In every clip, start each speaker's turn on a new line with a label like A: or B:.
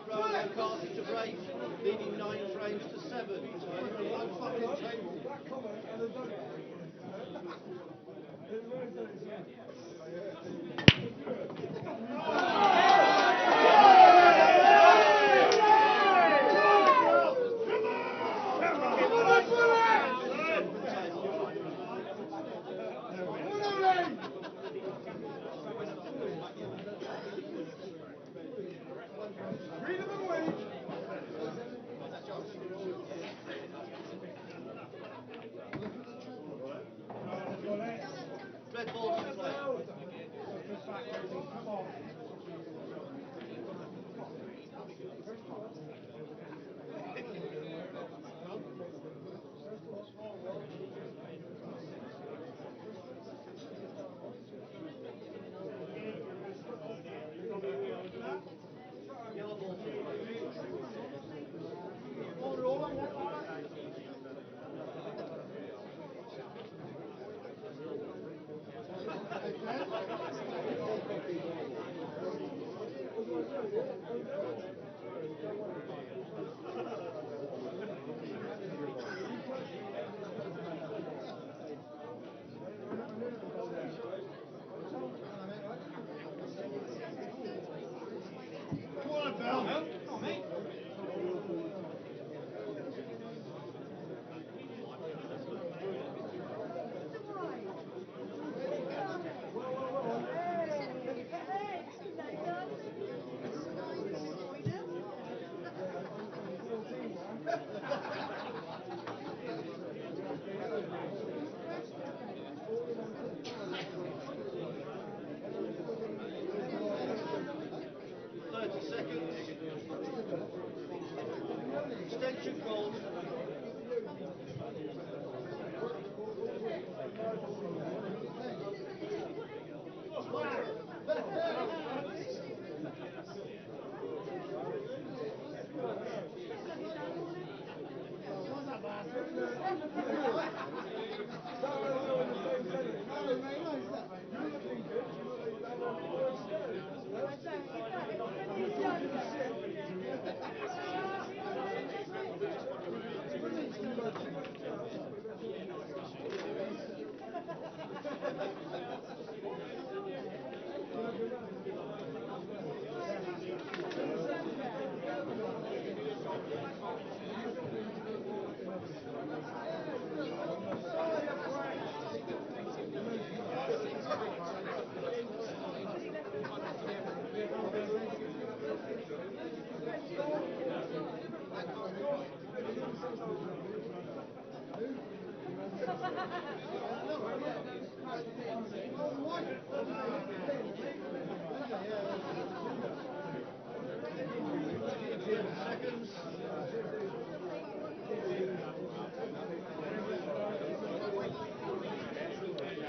A: Ronan McCarthy to break, leading 9 frames to 7. Red ball to play. Yellow ball to play. 30 seconds. Extension calls.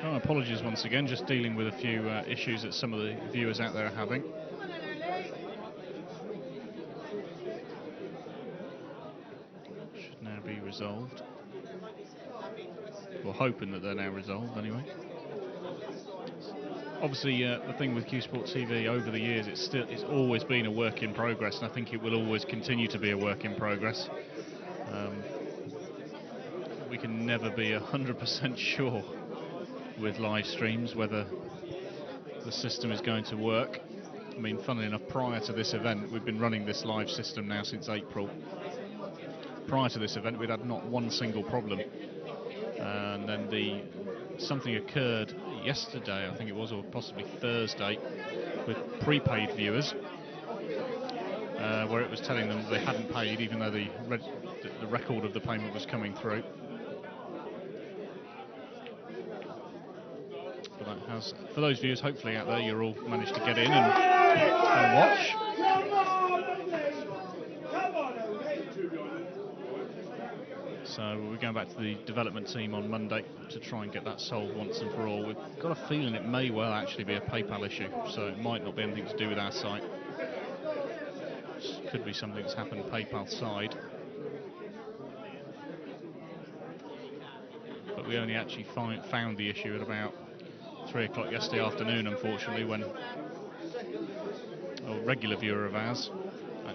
B: Oh, apologies once again, just dealing with a few issues that some of the viewers out there are having. Should now be resolved. We're hoping that they're now resolved anyway. Obviously, the thing with Q Sport TV over the years, it's always been a work in progress, and I think it will always continue to be a work in progress. We can never be 100% sure with live streams whether the system is going to work. I mean, funnily enough, prior to this event, we've been running this live system now since April. Prior to this event, we'd had not one single problem, and then something occurred yesterday, I think it was, or possibly Thursday, with prepaid viewers, where it was telling them they hadn't paid, even though the record of the payment was coming through. But that has, for those viewers hopefully out there, you're all managed to get in and watch. So we're going back to the development team on Monday to try and get that solved once and for all. We've got a feeling it may well actually be a PayPal issue, so it might not be anything to do with our site. Could be something that's happened PayPal side. But we only actually found the issue at about 3 o'clock yesterday afternoon, unfortunately, when a regular viewer of ours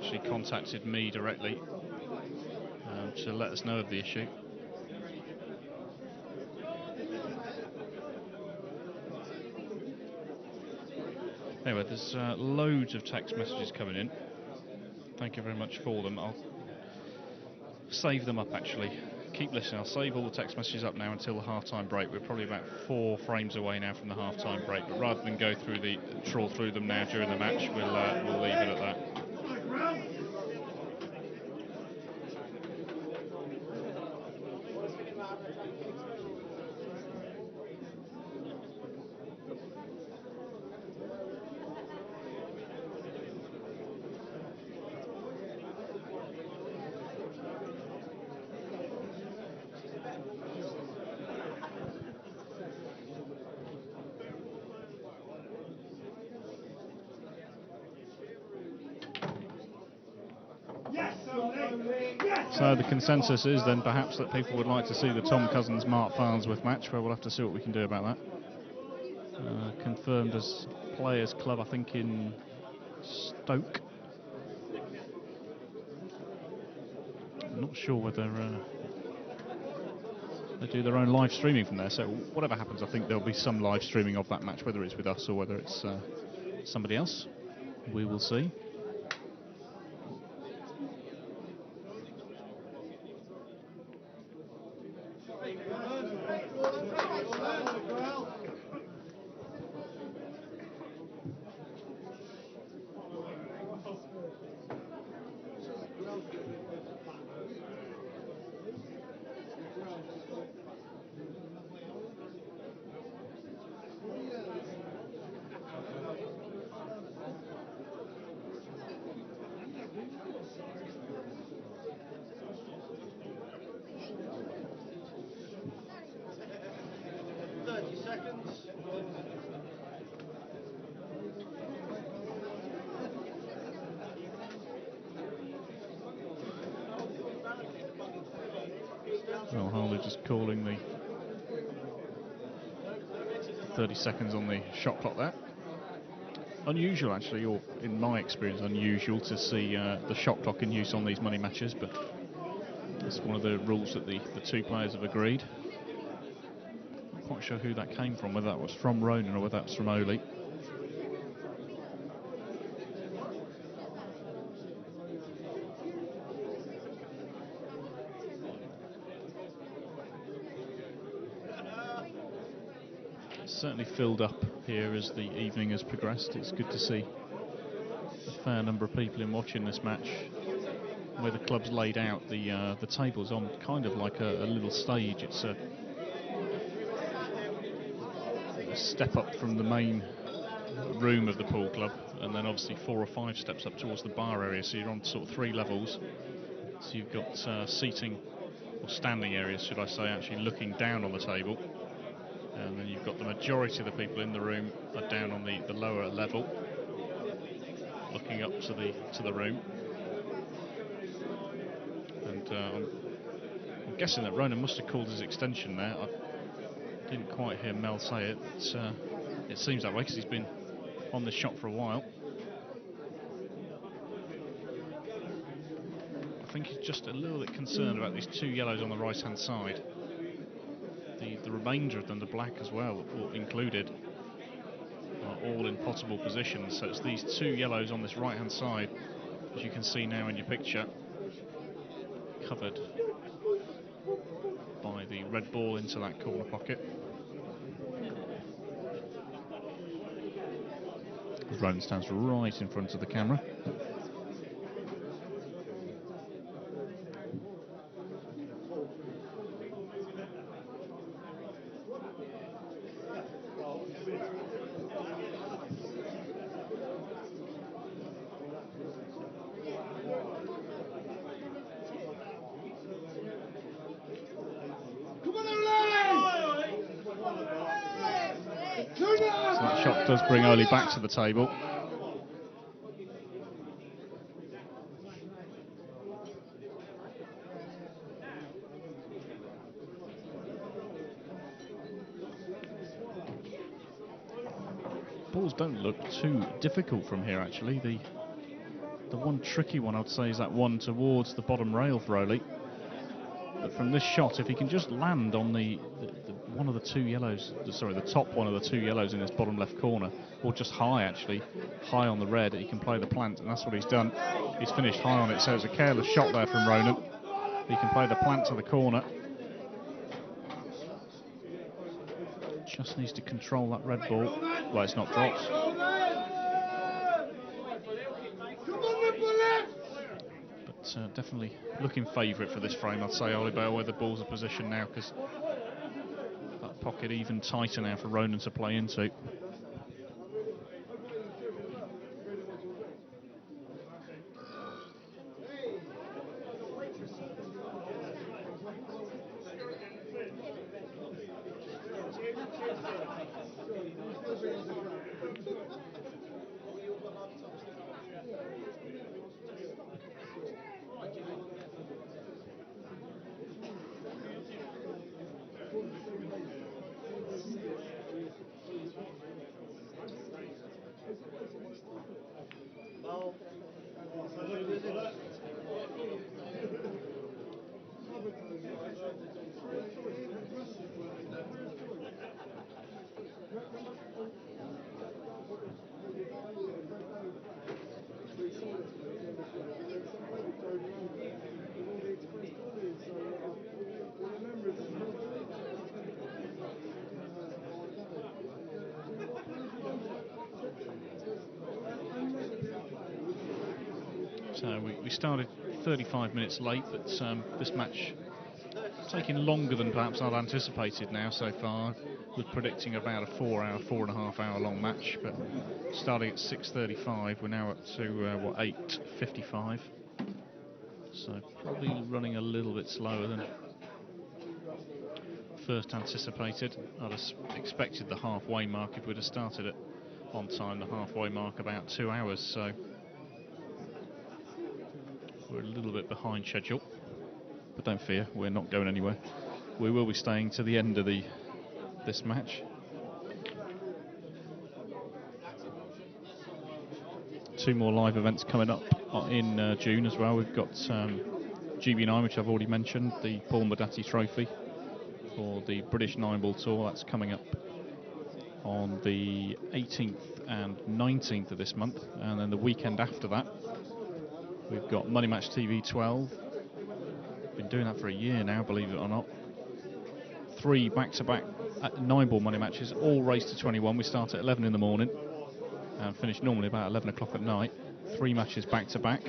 B: actually contacted me directly to let us know of the issue. Anyway, there's loads of text messages coming in. Thank you very much for them. I'll save them up actually. Keep listening. I'll save all the text messages up now until the half-time break. We're probably about 4 frames away now from the half-time break. But rather than go through trawl through them now during the match, we'll leave it at that. So the consensus is then perhaps that people would like to see the Tom Cousins Mark Farnsworth match, where we'll have to see what we can do about that. Confirmed as Players Club, I think, in Stoke. I'm not sure whether they do their own live streaming from there, so whatever happens, I think there'll be some live streaming of that match, whether it's with us or whether it's somebody else. We will see. Well, Harley just calling the 30 seconds on the shot clock there. Unusual, actually, or in my experience, unusual to see the shot clock in use on these money matches, but it's one of the rules that the two players have agreed. Not quite sure who that came from, whether that was from Ronan or whether that was from Oly. Certainly filled up here as the evening has progressed. It's good to see a fair number of people in watching this match. Where the club's laid out the tables on kind of like a little stage. It's a step up from the main room of the pool club, and then obviously 4 or 5 steps up towards the bar area. So you're on sort of 3 levels. So you've got seating or standing areas, should I say, actually looking down on the table. And then you've got the majority of the people in the room are down on the lower level, looking up to the room. And I'm guessing that Ronan must have called his extension there. I didn't quite hear Mel say it. It seems that way because he's been on this shot for a while. I think he's just a little bit concerned about these 2 yellows on the right-hand side. The remainder of them, the black as well, included, are all in potable positions. So it's these 2 yellows on this right-hand side, as you can see now in your picture, covered by the red ball into that corner pocket. Ronan stands right in front of the camera. So that shot does bring Oly back to the table. Balls don't look too difficult from here, actually. The The one tricky one, I'd say, is that one towards the bottom rail for Oly. But from this shot, if he can just land on the one of the two yellows, sorry, the top one of the two yellows in this bottom left corner, or just high actually, high on the red, he can play the plant, and that's what he's done. He's finished high on it, so it's a careless shot there from Ronan. He can play the plant to the corner. Just needs to control that red ball. Well, it's not dropped. But definitely looking favourite for this frame, I'd say, Oly Bale, where the balls are positioned now, because that pocket even tighter now for Ronan to play into. So we started 35 minutes late, but this match taking longer than perhaps I'd anticipated now so far. I was predicting about a 4.5 hour long match, but starting at 6:35, we're now up to 8:55. So probably running a little bit slower than first anticipated. I'd have expected the halfway mark, if we'd have started it on time, the halfway mark about 2 hours, so we're a little bit behind schedule. But don't fear, we're not going anywhere. We will be staying to the end of this match. Two more live events coming up in June as well. We've got GB9, which I've already mentioned, the Paul Medati Trophy for the British 9-ball tour. That's coming up on the 18th and 19th of this month, and then the weekend after that we've got Money Match TV 12. Been doing that for a year now, believe it or not. 3 back-to-back 9-ball money matches, all raced to 21. We start at 11 in the morning and finish normally about 11 o'clock at night. 3 matches back-to-back.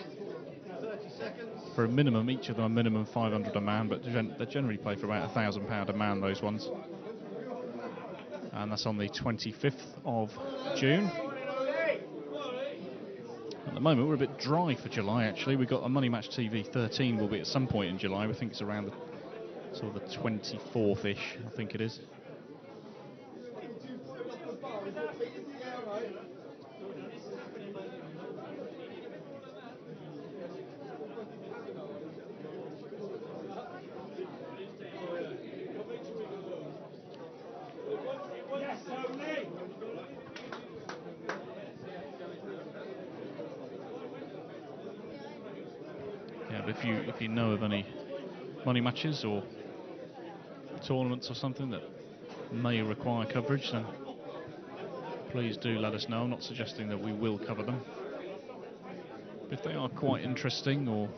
B: For a minimum, each of them a minimum 500 a man, but they generally play for about £1,000 a man, those ones. And that's on the 25th of June. At the moment, we're a bit dry for July, actually. We've got a Money Match TV 13 will be at some point in July. We think it's around the sort of the 24th-ish, I think it is. If you know of any money matches or tournaments or something that may require coverage, then please do let us know. I'm not suggesting that we will cover them. But if they are quite interesting or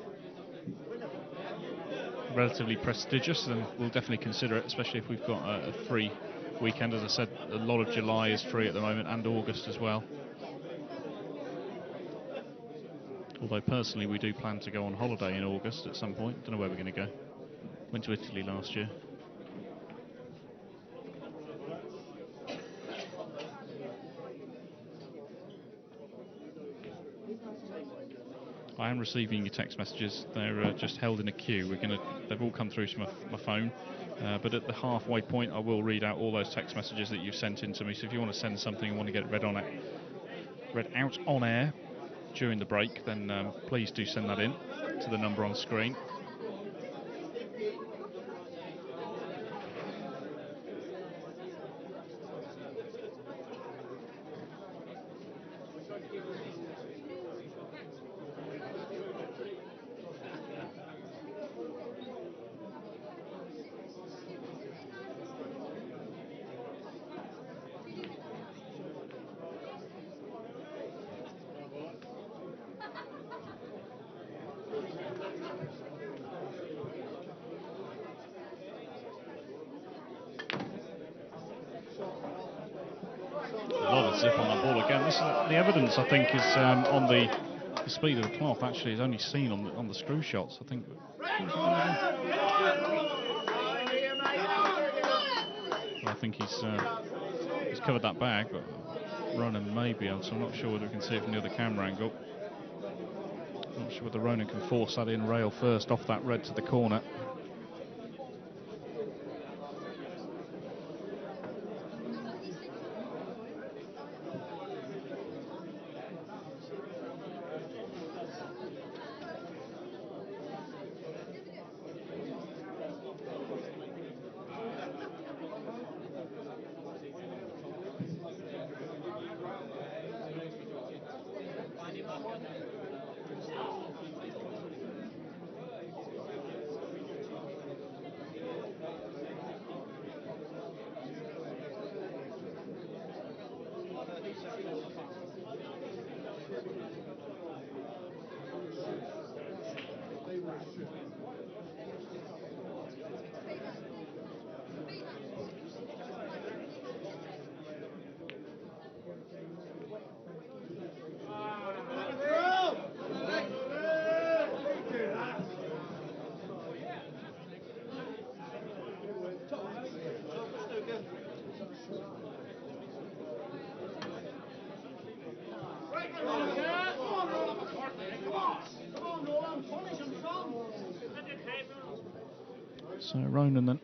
B: relatively prestigious, then we'll definitely consider it, especially if we've got a free weekend. As I said, a lot of July is free at the moment, and August as well. Although personally we do plan to go on holiday in August at some point. Don't know where we're going to go. Went to Italy last year. I am receiving your text messages. They're just held in a queue. They've all come through to my phone. But at the halfway point, I will read out all those text messages that you've sent in to me. So if you want to send something and want to get it read out on air during the break, then please do send that in to the number on screen. A lot of zip on that ball again. This is the evidence, I think, is on the speed of the cloth. Actually, is only seen on the screw shots. I think. I think he's covered that bag, but Ronan may be able to. I'm not sure whether we can see it from the other camera angle. Not sure whether Ronan can force that in rail first off that red to the corner. So Ronan then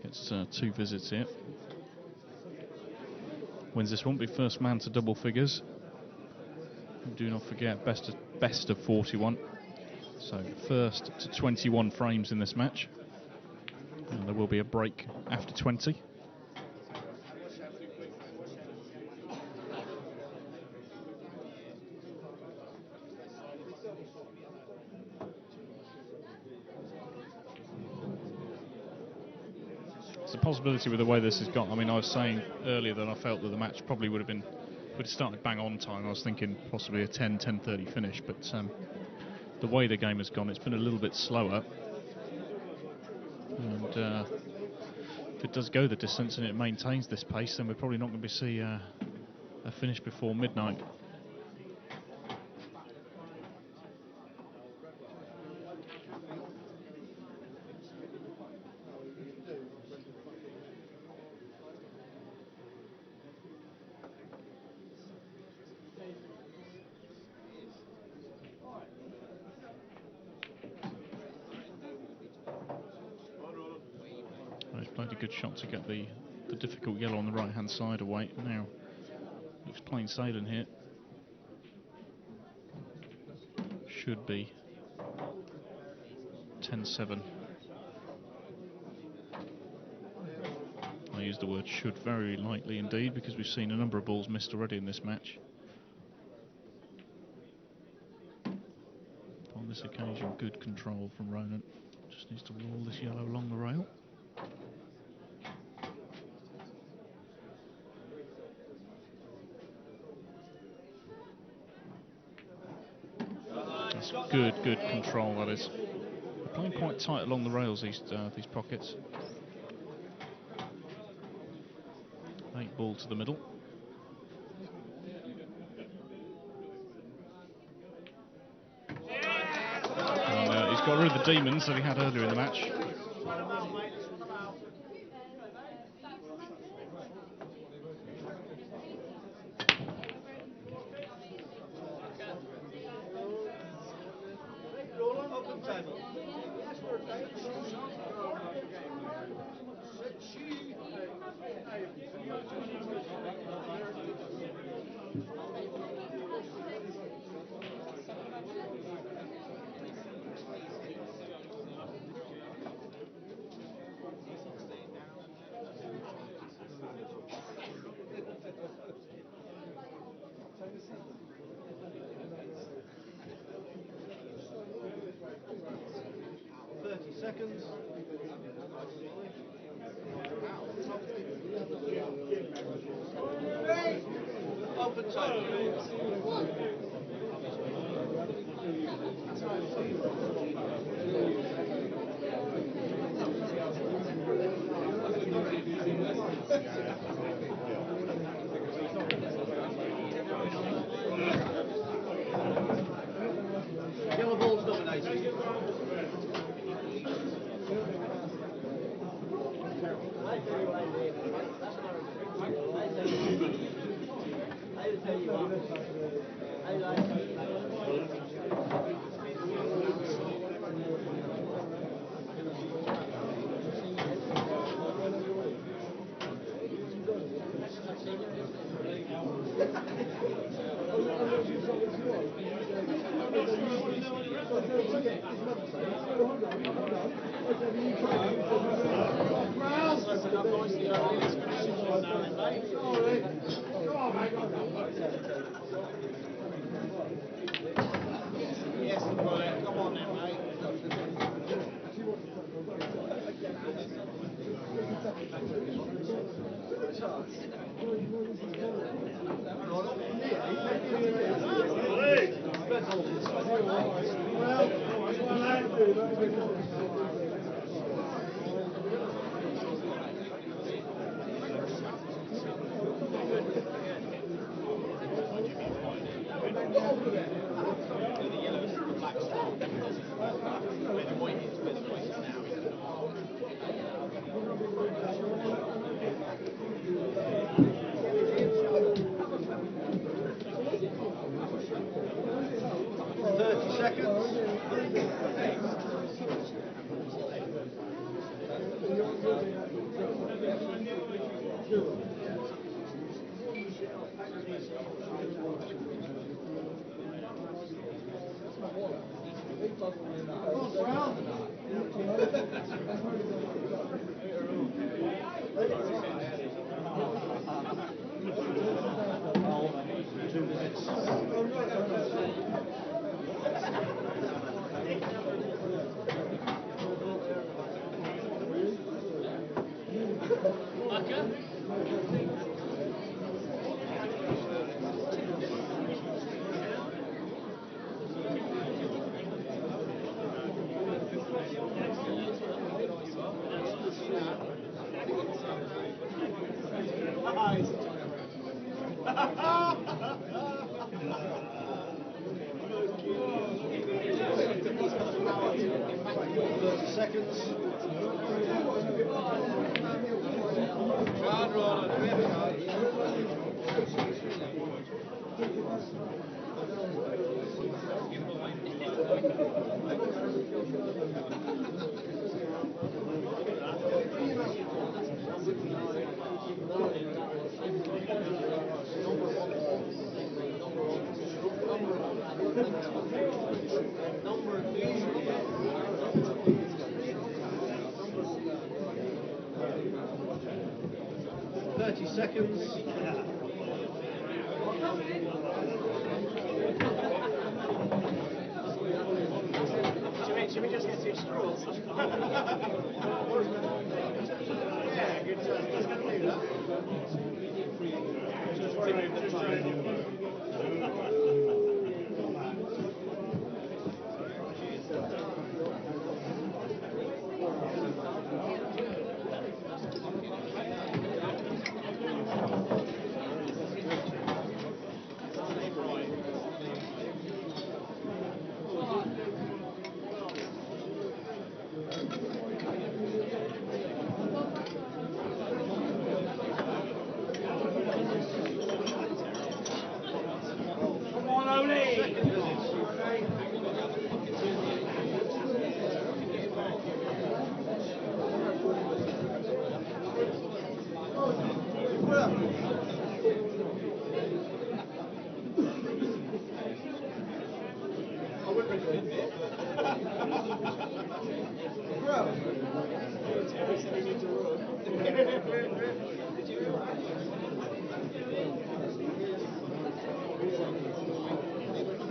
B: gets 2 visits here. Wins this one, be first man to double figures. Do not forget, best of 41. So first to 21 frames in this match. And there will be a break after 20. It's a possibility with the way this has gone. I mean, I was saying earlier that I felt that the match probably would have started bang on time. I was thinking possibly a 10:30 finish, but the way the game has gone, it's been a little bit slower. And if it does go the distance and it maintains this pace, then we're probably not going to see a finish before midnight. He's played a good shot to get the difficult yellow on the right hand side away. Now looks plain sailing here. Should be 10-7. I use the word should very lightly indeed, because we've seen a number of balls missed already in this match. On this occasion, good control from Ronan. Just needs to roll this yellow along the rail. That's good control, that is. They're playing quite tight along the rails, these pockets. 8 ball to the middle. And he's got rid of the demons that he had earlier in the match.
A: Seconds. Open time. Should we just get 2 straws? Yeah, good job. Just going to do that. Just remove the phone.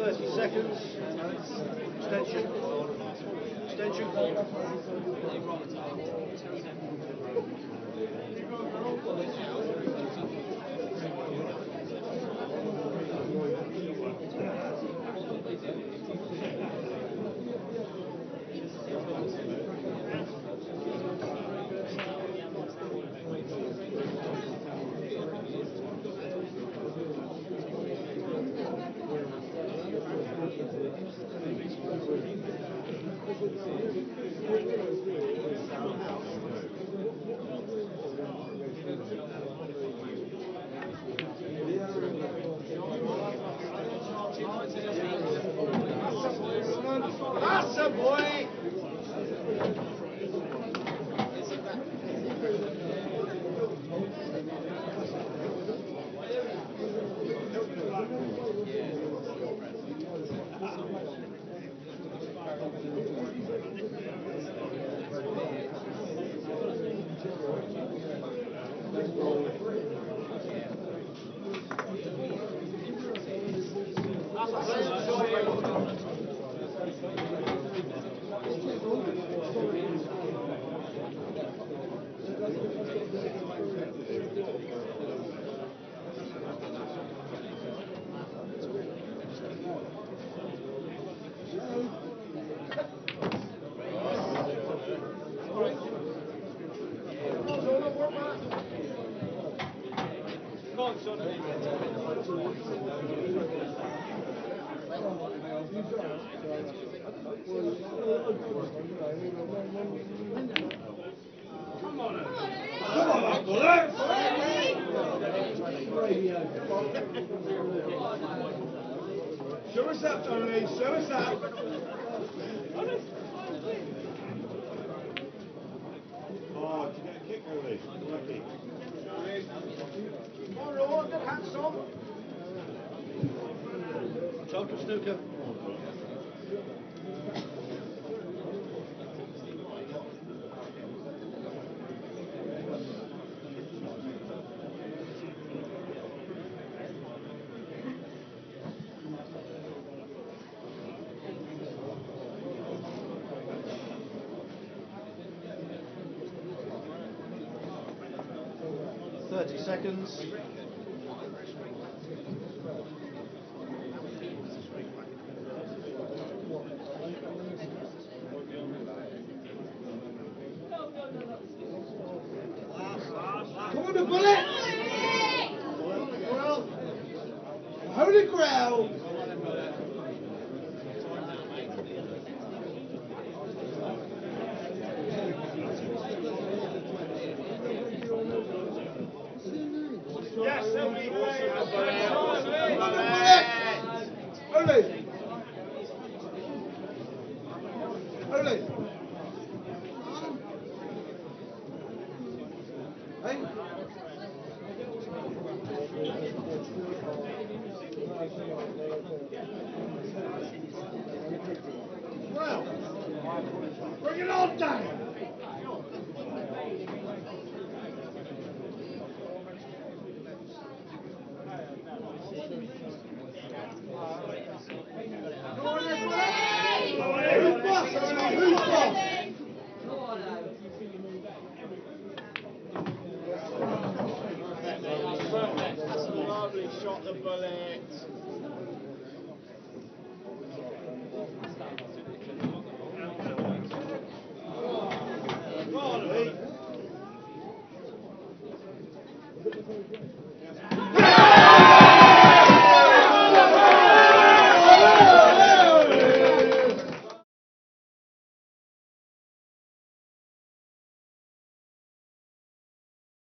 A: 30 seconds. Extension. Extension. 30 That's a boy.
C: Show us up, Oly. Show us up. Oh, did you get a kick, Oly? Lucky.
A: Come on, Rowan, get hands on. Total snooker. 30 seconds.
C: Come on, the bullet! Holy grail!
A: Yes, Oly.
C: Oly! Oly! Hey? Well, bring it on down! Who's boss? Who's boss?
A: That's a lovely shot, the bullet. Go on, Oly.